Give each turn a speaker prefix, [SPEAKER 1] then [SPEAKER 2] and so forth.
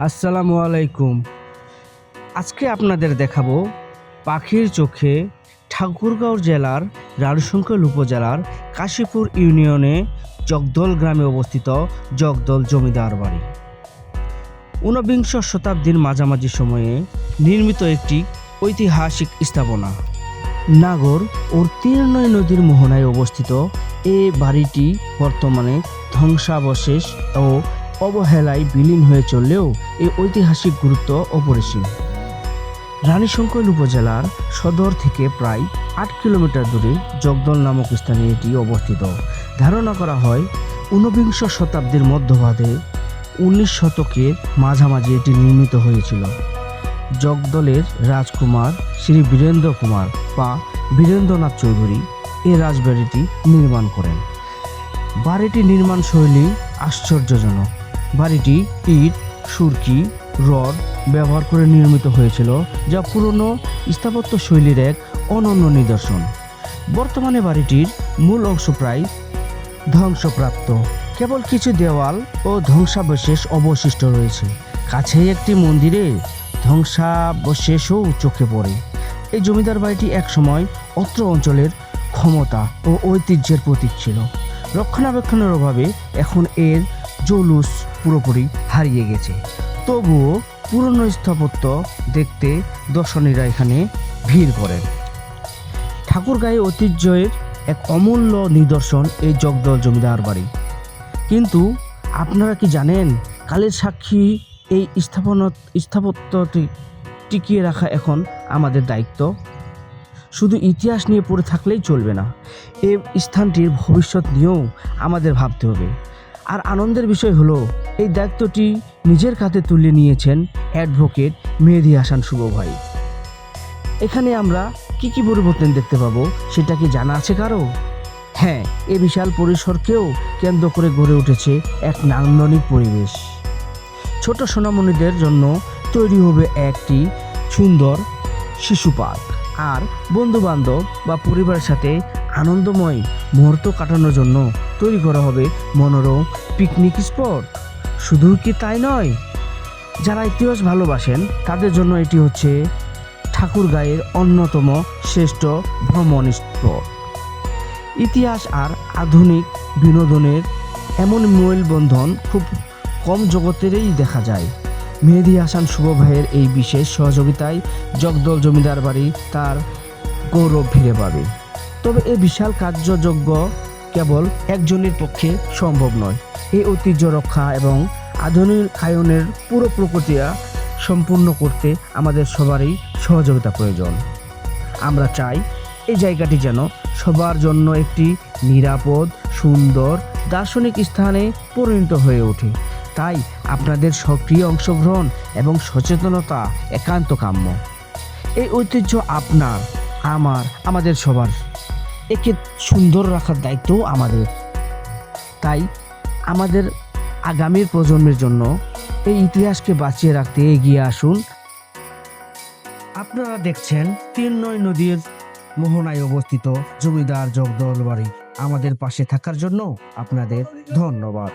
[SPEAKER 1] আসসালামু আলাইকুম। আজকে আপনাদের দেখাবো পাখির চোখে ঠাকুরগাঁও জেলার রানীশংকৈল উপজেলার কাশীপুর ইউনিয়নে জগদল গ্রামে অবস্থিত জগদল জমিদার বাড়ি। ঊনবিংশ শতাব্দীর মাঝামাঝি সময়ে নির্মিত একটি ঐতিহাসিক স্থাপনা। নাগর ও তীর্ণয় নদীর মোহনায় অবস্থিত এই বাড়িটি বর্তমানে ধ্বংসাবশেষ ও অবহেলায় বিলীন হয়ে চললেও এই ঐতিহাসিক গুরুত্ব অপরিসীম। রানীশংকৈল উপজেলার সদর থেকে প্রায় ৮ কিলোমিটার দূরে জগদল নামক স্থানে এটি অবস্থিত। ধারণা করা হয় ঊনবিংশ শতাব্দীর মধ্যভাগে ১৯ শতকের মাঝামাঝি এটি নির্মিত হয়েছিল। জগদলের রাজকুমার শ্রী বীরেন্দ্র কুমার বা বীরেন্দ্রনাথ চৌধুরী এই রাজবাড়িটি নির্মাণ করেন। বাড়িটির নির্মাণ শৈলী আশ্চর্যজনক। বাড়িটি ইট, সুরকি, রড ব্যবহার করে নির্মিত হয়েছিল, যা পুরনো স্থাপত্য শৈলীর এক অনন্য নিদর্শন। বর্তমানে বাড়িটির মূল অংশ প্রায় ধ্বংসপ্রাপ্ত, কেবল কিছু দেওয়াল ও ধ্বংসাবশেষ অবশিষ্ট রয়েছে। কাছেই একটি মন্দিরে ধ্বংসাবশেষও চোখে পড়ে। এই জমিদার বাড়িটি একসময় অত্র অঞ্চলের ক্ষমতা ও ঐতিহ্যের প্রতীক ছিল। রক্ষণাবেক্ষণের অভাবে এখন এর জৌলুস পুরোপুরি হারিয়ে গেছে। তবুও পুরনো স্থাপত্য দেখতে দর্শনীরা এখানে ভিড় করেন। ঠাকুরগাঁও ঐতিহ্যের এক অমূল্য নিদর্শন এই জগদল জমিদার বাড়ি। কিন্তু আপনারা কি জানেন, কালের সাক্ষী এই স্থাপত্যটি টিকিয়ে রাখা এখন আমাদের দায়িত্ব। শুধু ইতিহাস নিয়ে পড়ে থাকলেই চলবে না, এই স্থানটির ভবিষ্যৎ নিয়েও আমাদের ভাবতে হবে। আর আনন্দের বিষয় হলো, এই দায়িত্বটি নিজের কাঁধে তুলে নিয়েছেন অ্যাডভোকেট মেহেদী হাসান শুভ ভাই। এখানে আমরা কি পরিবর্তন দেখতে পাবো, সেটা কি জানা আছে কারো? হ্যাঁ, এই বিশাল পরিসরকেও কেন্দ্র করে গড়ে উঠেছে এক নান্দনিক পরিবেশ। ছোট সোনামণিদের জন্য তৈরি হবে একটি সুন্দর শিশু পার্ক, আর বন্ধুবান্ধব বা পরিবারের সাথে আনন্দময় মুহূর্ত কাটানোর জন্য তৈরি করা হবে মনোরম পিকনিক স্পট। শুধু কি তাই নয়, যারা ইতিহাস ভালোবাসেন তাদের জন্য এটি হচ্ছে ঠাকুরগাঁয়ের অন্যতম শ্রেষ্ঠ ভ্রমণ স্পট। ইতিহাস আর আধুনিক বিনোদনের এমন মেলবন্ধন খুব কম জগতেরই দেখা যায়। মেহেদী হাসান শুভ ভাইয়ের এই বিশেষ সহযোগিতায় জগদল জমিদার বাড়ি তার গৌরব ফিরে পাবে। তবে এই বিশাল কার্যযজ্ঞ কেবল একজনের পক্ষে সম্ভব নয়। এই ঐতিহ্য রক্ষা এবং আধুনিকায়নের পুরো প্রক্রিয়া সম্পূর্ণ করতে আমাদের সবারই সহযোগিতা প্রয়োজন। আমরা চাই এই জায়গাটি যেন সবার জন্য একটি নিরাপদ, সুন্দর, দার্শনিক স্থানে পরিণত হয়ে ওঠে। তাই আপনাদের সক্রিয় অংশগ্রহণ এবং সচেতনতা একান্ত কাম্য। এই ঐতিহ্য আপনার, আমার, আমাদের সবার। একে সুন্দর রাখার দায়িত্বও আমাদের। তাই আমাদের আগামীর প্রজন্মের জন্য এই ইতিহাসকে বাঁচিয়ে রাখতে এগিয়ে আসুন। আপনারা দেখছেন তীর্ণয় নদীর মোহনায় অবস্থিত জমিদার জগদল বাড়ি। আমাদের পাশে থাকার জন্য আপনাদের ধন্যবাদ।